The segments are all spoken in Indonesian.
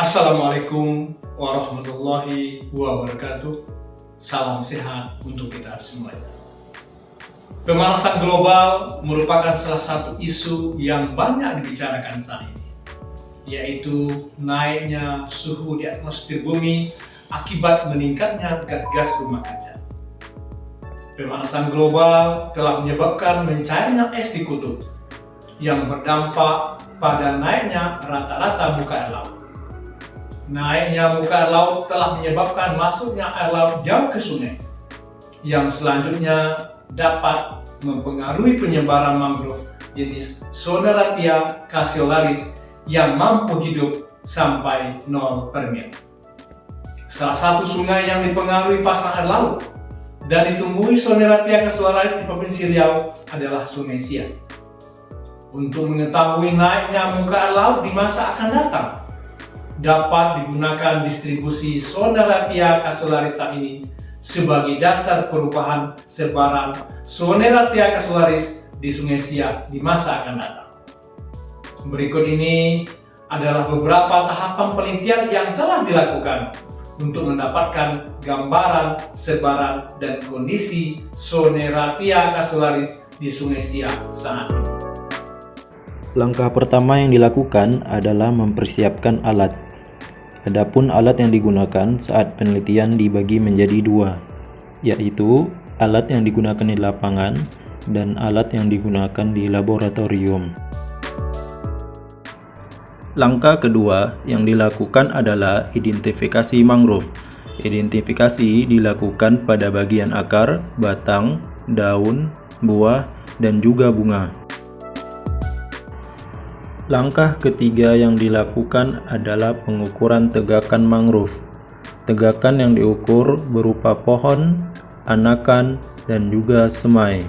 Assalamualaikum warahmatullahi wabarakatuh. Salam sehat untuk kita semuanya. Pemanasan global merupakan salah satu isu yang banyak dibicarakan saat ini, yaitu naiknya suhu di atmosfer bumi akibat meningkatnya gas-gas rumah kaca. Pemanasan global telah menyebabkan mencairnya es di kutub, yang berdampak pada naiknya rata-rata muka air laut. Naiknya muka air laut telah menyebabkan masuknya air laut jauh ke sungai, yang selanjutnya dapat mempengaruhi penyebaran mangrove jenis Soneratia cassiolaris yang mampu hidup sampai 0 per mil. Salah satu sungai yang dipengaruhi pasang air laut dan ditumbuhi Soneratia cassiolaris di Provinsi Riau adalah Sungai Siak. Untuk mengetahui naiknya muka air laut di masa akan datang, dapat digunakan distribusi Soneratia cassiolaris ini sebagai dasar perubahan sebaran Soneratia cassiolaris di Sungai Siak di masa akan datang. Berikut ini adalah beberapa tahapan penelitian yang telah dilakukan untuk mendapatkan gambaran sebaran dan kondisi Soneratia cassiolaris di Sungai Siak saat ini. Langkah pertama yang dilakukan adalah mempersiapkan alat. Adapun alat yang digunakan saat penelitian dibagi menjadi dua, yaitu alat yang digunakan di lapangan dan alat yang digunakan di laboratorium. Langkah kedua yang dilakukan adalah identifikasi mangrove. Identifikasi dilakukan pada bagian akar, batang, daun, buah, dan juga bunga. Langkah ketiga yang dilakukan adalah pengukuran tegakan mangrove. Tegakan yang diukur berupa pohon, anakan, dan juga semai.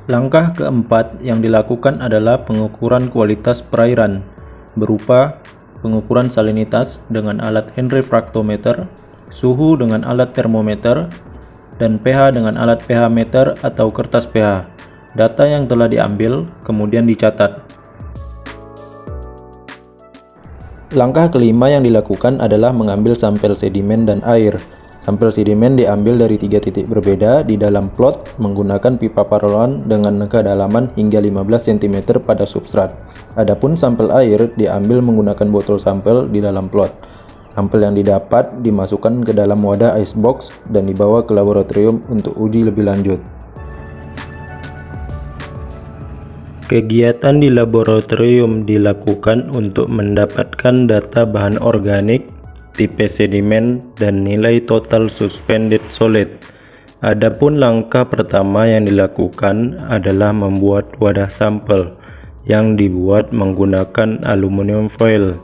Langkah keempat yang dilakukan adalah pengukuran kualitas perairan berupa pengukuran salinitas dengan alat enrefraktometer, suhu dengan alat termometer, dan pH dengan alat pH meter atau kertas pH. Data yang telah diambil kemudian dicatat. Langkah kelima yang dilakukan adalah mengambil sampel sedimen dan air. Sampel sedimen diambil dari 3 titik berbeda di dalam plot menggunakan pipa paralon dengan kedalaman hingga 15 cm pada substrat. Adapun sampel air diambil menggunakan botol sampel di dalam plot. Sampel yang didapat dimasukkan ke dalam wadah icebox dan dibawa ke laboratorium untuk uji lebih lanjut. Kegiatan di laboratorium dilakukan untuk mendapatkan data bahan organik, tipe sedimen, dan nilai total suspended solid. Adapun langkah pertama yang dilakukan adalah membuat wadah sampel yang dibuat menggunakan aluminium foil.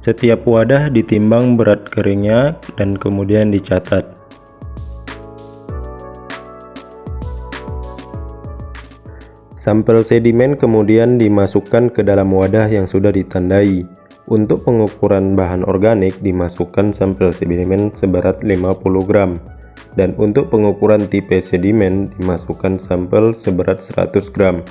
Setiap wadah ditimbang berat keringnya dan kemudian dicatat. Sampel sedimen kemudian dimasukkan ke dalam wadah yang sudah ditandai. Untuk pengukuran bahan organik dimasukkan sampel sedimen seberat 50 gram. Dan untuk pengukuran tipe sedimen dimasukkan sampel seberat 100 gram.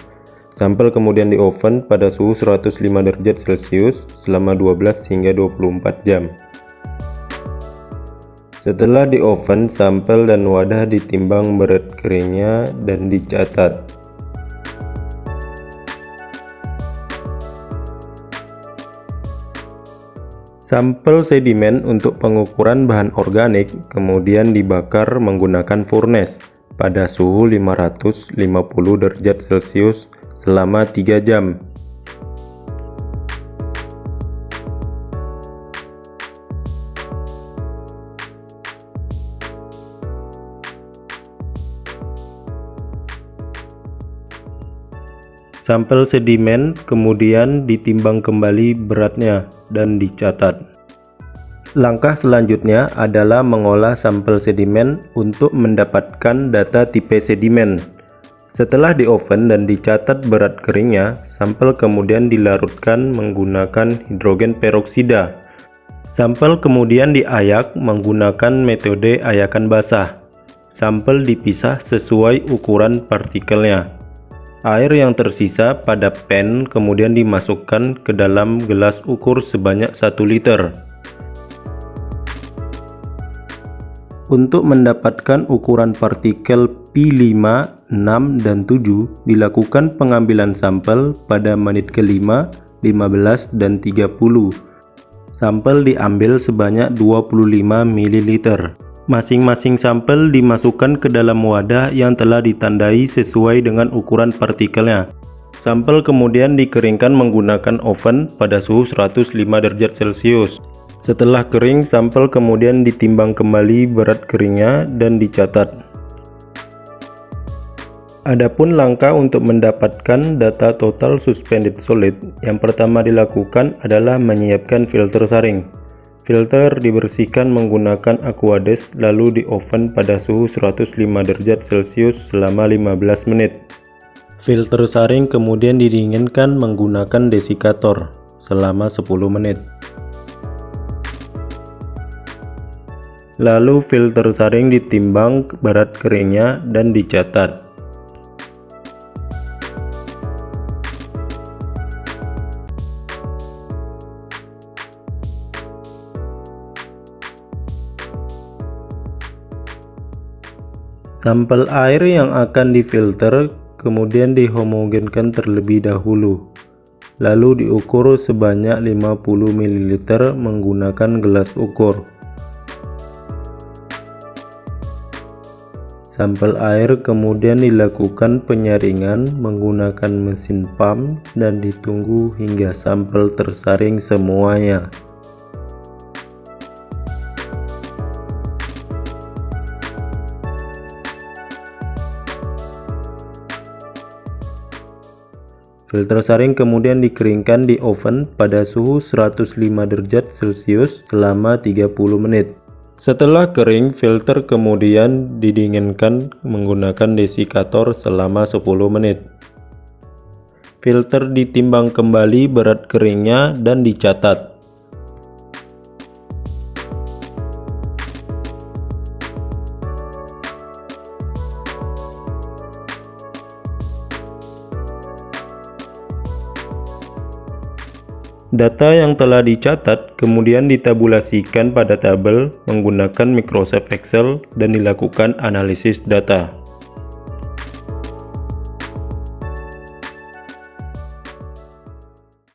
Sampel kemudian di oven pada suhu 105 derajat Celcius selama 12 hingga 24 jam. Setelah di oven, sampel dan wadah ditimbang berat keringnya dan dicatat. Sampel sedimen untuk pengukuran bahan organik kemudian dibakar menggunakan furnace pada suhu 550 derajat Celcius selama 3 jam. Sampel sedimen kemudian ditimbang kembali beratnya dan dicatat. Langkah selanjutnya adalah mengolah sampel sedimen untuk mendapatkan data tipe sedimen. Setelah di oven dan dicatat berat keringnya, sampel kemudian dilarutkan menggunakan hidrogen peroksida. Sampel kemudian diayak menggunakan metode ayakan basah. Sampel dipisah sesuai ukuran partikelnya. Air yang tersisa pada pen kemudian dimasukkan ke dalam gelas ukur sebanyak 1 liter. Untuk mendapatkan ukuran partikel P5, 6, dan 7, dilakukan pengambilan sampel pada menit ke-5, 15, dan 30. Sampel diambil sebanyak 25 ml. Masing-masing sampel dimasukkan ke dalam wadah yang telah ditandai sesuai dengan ukuran partikelnya. Sampel kemudian dikeringkan menggunakan oven pada suhu 105 derajat Celcius. Setelah kering, sampel kemudian ditimbang kembali berat keringnya dan dicatat. Adapun langkah untuk mendapatkan data total suspended solid, yang pertama dilakukan adalah menyiapkan filter saring. Filter dibersihkan menggunakan Aquades lalu di oven pada suhu 105 derajat Celcius selama 15 menit. Filter saring kemudian didinginkan menggunakan desikator selama 10 menit. Lalu filter saring ditimbang berat keringnya dan dicatat. Sampel air yang akan difilter kemudian dihomogenkan terlebih dahulu, lalu diukur sebanyak 50 ml menggunakan gelas ukur. Sampel air kemudian dilakukan penyaringan menggunakan mesin pump dan ditunggu hingga sampel tersaring semuanya. Filter saring kemudian dikeringkan di oven pada suhu 105 derajat Celcius selama 30 menit. Setelah kering, filter kemudian didinginkan menggunakan desikator selama 10 menit. Filter ditimbang kembali berat keringnya dan dicatat. Data yang telah dicatat kemudian ditabulasikan pada tabel menggunakan Microsoft Excel dan dilakukan analisis data.